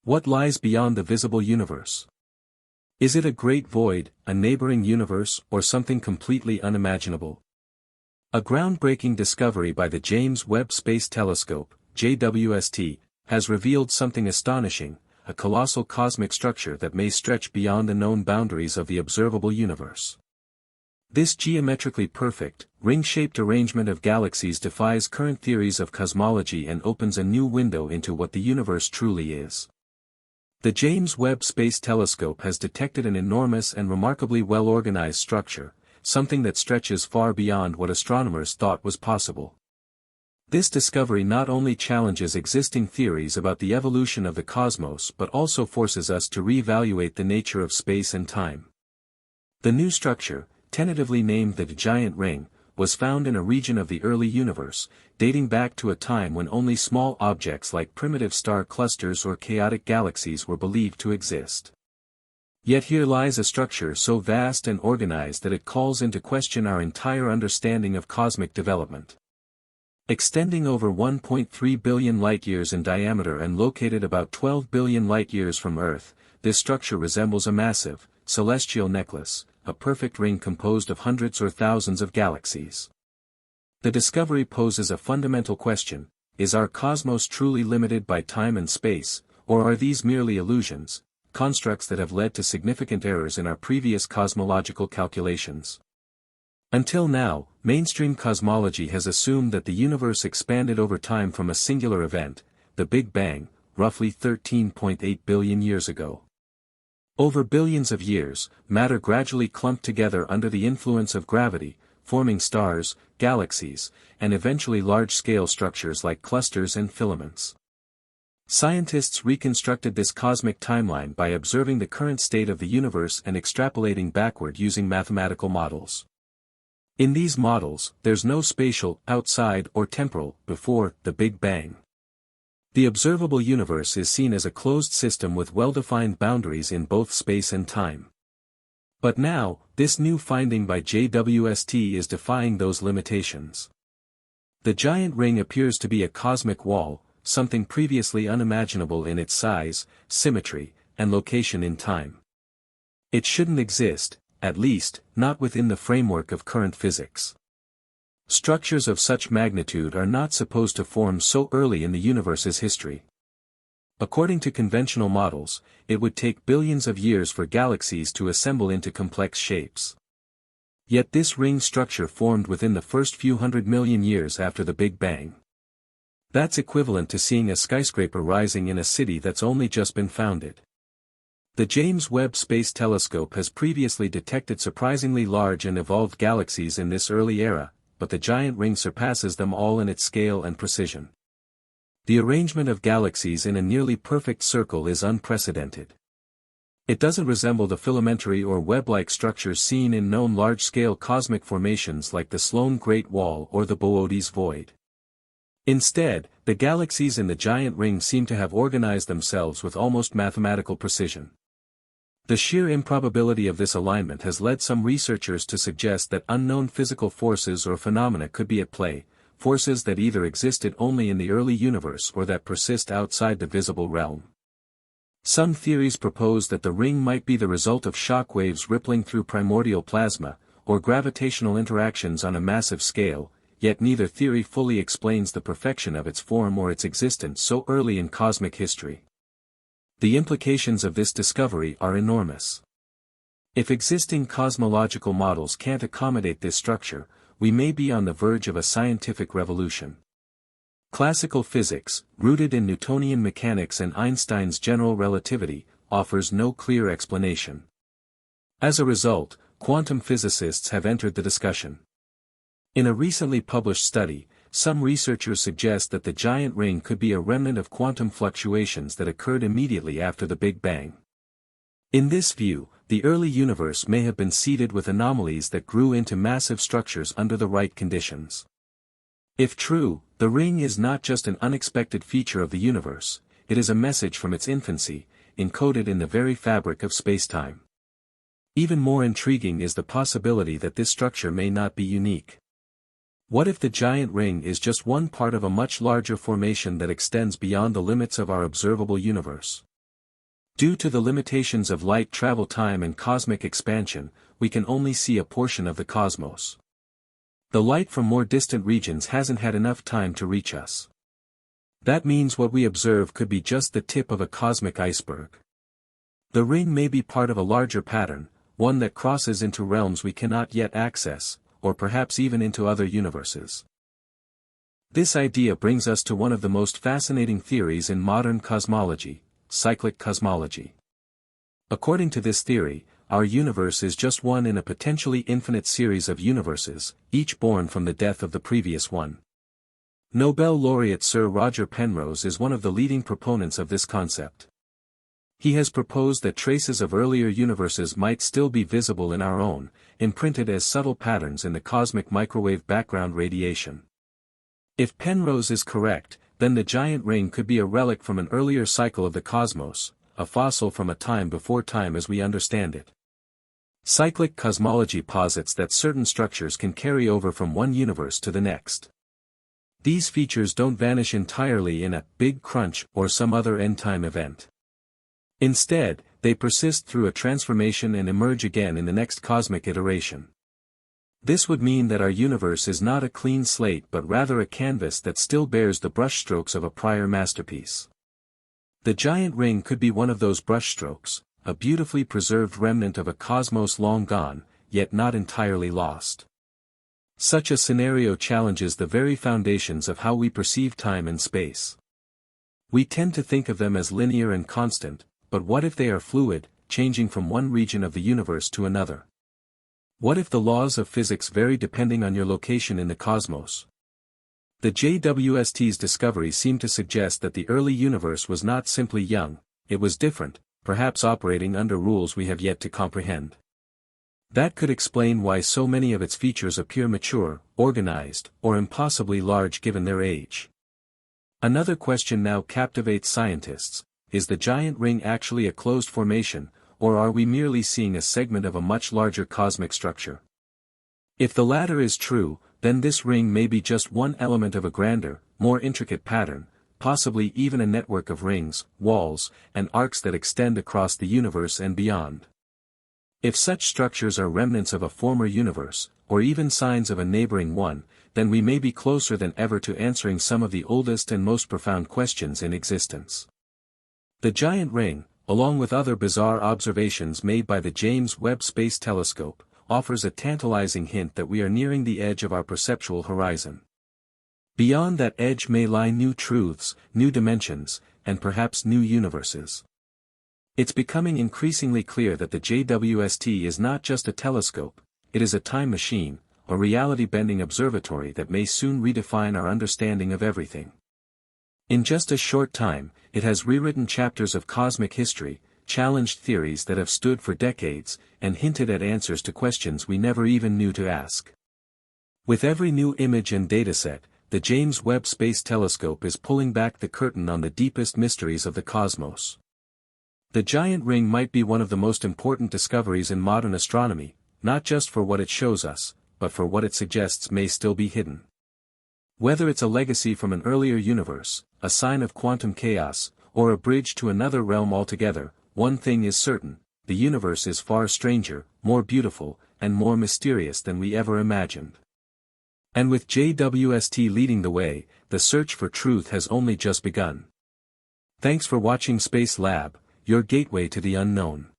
What lies beyond the visible universe? Is it a great void, a neighboring universe, or something completely unimaginable? A groundbreaking discovery by the James Webb Space Telescope, JWST, has revealed something astonishing, a colossal cosmic structure that may stretch beyond the known boundaries of the observable universe. This geometrically perfect, ring-shaped arrangement of galaxies defies current theories of cosmology and opens a new window into what the universe truly is. The James Webb Space Telescope has detected an enormous and remarkably well-organized structure, something that stretches far beyond what astronomers thought was possible. This discovery not only challenges existing theories about the evolution of the cosmos but also forces us to re-evaluate the nature of space and time. The new structure, tentatively named the Giant Ring, was found in a region of the early universe, dating back to a time when only small objects like primitive star clusters or chaotic galaxies were believed to exist. Yet here lies a structure so vast and organized that it calls into question our entire understanding of cosmic development. Extending over 1.3 billion light-years in diameter and located about 12 billion light-years from Earth, this structure resembles a massive, celestial necklace, a perfect ring composed of hundreds or thousands of galaxies. The discovery poses a fundamental question: is our cosmos truly limited by time and space, or are these merely illusions, constructs that have led to significant errors in our previous cosmological calculations? Until now, mainstream cosmology has assumed that the universe expanded over time from a singular event, the Big Bang, roughly 13.8 billion years ago. Over billions of years, matter gradually clumped together under the influence of gravity, forming stars, galaxies, and eventually large-scale structures like clusters and filaments. Scientists reconstructed this cosmic timeline by observing the current state of the universe and extrapolating backward using mathematical models. In these models, there's no spatial, outside, or temporal, before, the Big Bang. The observable universe is seen as a closed system with well-defined boundaries in both space and time. But now, this new finding by JWST is defying those limitations. The giant ring appears to be a cosmic wall, something previously unimaginable in its size, symmetry, and location in time. It shouldn't exist, at least, not within the framework of current physics. Structures of such magnitude are not supposed to form so early in the universe's history. According to conventional models, it would take billions of years for galaxies to assemble into complex shapes. Yet this ring structure formed within the first few 100 million years after the Big Bang. That's equivalent to seeing a skyscraper rising in a city that's only just been founded. The James Webb Space Telescope has previously detected surprisingly large and evolved galaxies in this early era, but the giant ring surpasses them all in its scale and precision. The arrangement of galaxies in a nearly perfect circle is unprecedented. It doesn't resemble the filamentary or web-like structures seen in known large-scale cosmic formations like the Sloan Great Wall or the Boötes Void. Instead, the galaxies in the giant ring seem to have organized themselves with almost mathematical precision. The sheer improbability of this alignment has led some researchers to suggest that unknown physical forces or phenomena could be at play, forces that either existed only in the early universe or that persist outside the visible realm. Some theories propose that the ring might be the result of shock waves rippling through primordial plasma, or gravitational interactions on a massive scale, yet neither theory fully explains the perfection of its form or its existence so early in cosmic history. The implications of this discovery are enormous. If existing cosmological models can't accommodate this structure, we may be on the verge of a scientific revolution. Classical physics, rooted in Newtonian mechanics and Einstein's general relativity, offers no clear explanation. As a result, quantum physicists have entered the discussion. In a recently published study, some researchers suggest that the giant ring could be a remnant of quantum fluctuations that occurred immediately after the Big Bang. In this view, the early universe may have been seeded with anomalies that grew into massive structures under the right conditions. If true, the ring is not just an unexpected feature of the universe, it is a message from its infancy, encoded in the very fabric of spacetime. Even more intriguing is the possibility that this structure may not be unique. What if the giant ring is just one part of a much larger formation that extends beyond the limits of our observable universe? Due to the limitations of light travel time and cosmic expansion, we can only see a portion of the cosmos. The light from more distant regions hasn't had enough time to reach us. That means what we observe could be just the tip of a cosmic iceberg. The ring may be part of a larger pattern, one that crosses into realms we cannot yet access, or perhaps even into other universes. This idea brings us to one of the most fascinating theories in modern cosmology, cyclic cosmology. According to this theory, our universe is just one in a potentially infinite series of universes, each born from the death of the previous one. Nobel laureate Sir Roger Penrose is one of the leading proponents of this concept. He has proposed that traces of earlier universes might still be visible in our own, imprinted as subtle patterns in the cosmic microwave background radiation. If Penrose is correct, then the giant ring could be a relic from an earlier cycle of the cosmos, a fossil from a time before time as we understand it. Cyclic cosmology posits that certain structures can carry over from one universe to the next. These features don't vanish entirely in a Big Crunch or some other end-time event. Instead, they persist through a transformation and emerge again in the next cosmic iteration. This would mean that our universe is not a clean slate but rather a canvas that still bears the brushstrokes of a prior masterpiece. The giant ring could be one of those brushstrokes, a beautifully preserved remnant of a cosmos long gone, yet not entirely lost. Such a scenario challenges the very foundations of how we perceive time and space. We tend to think of them as linear and constant, but what if they are fluid, changing from one region of the universe to another? What if the laws of physics vary depending on your location in the cosmos? The JWST's discovery seemed to suggest that the early universe was not simply young, it was different, perhaps operating under rules we have yet to comprehend. That could explain why so many of its features appear mature, organized, or impossibly large given their age. Another question now captivates scientists: is the giant ring actually a closed formation, or are we merely seeing a segment of a much larger cosmic structure? If the latter is true, then this ring may be just one element of a grander, more intricate pattern, possibly even a network of rings, walls, and arcs that extend across the universe and beyond. If such structures are remnants of a former universe, or even signs of a neighboring one, then we may be closer than ever to answering some of the oldest and most profound questions in existence. The giant ring, along with other bizarre observations made by the James Webb Space Telescope, offers a tantalizing hint that we are nearing the edge of our perceptual horizon. Beyond that edge may lie new truths, new dimensions, and perhaps new universes. It's becoming increasingly clear that the JWST is not just a telescope, it is a time machine, a reality-bending observatory that may soon redefine our understanding of everything. In just a short time, it has rewritten chapters of cosmic history, challenged theories that have stood for decades, and hinted at answers to questions we never even knew to ask. With every new image and dataset, the James Webb Space Telescope is pulling back the curtain on the deepest mysteries of the cosmos. The giant ring might be one of the most important discoveries in modern astronomy, not just for what it shows us, but for what it suggests may still be hidden. Whether it's a legacy from an earlier universe, a sign of quantum chaos, or a bridge to another realm altogether, one thing is certain: the universe is far stranger, more beautiful, and more mysterious than we ever imagined. And with JWST leading the way, the search for truth has only just begun. Thanks for watching Space Lab, your gateway to the unknown.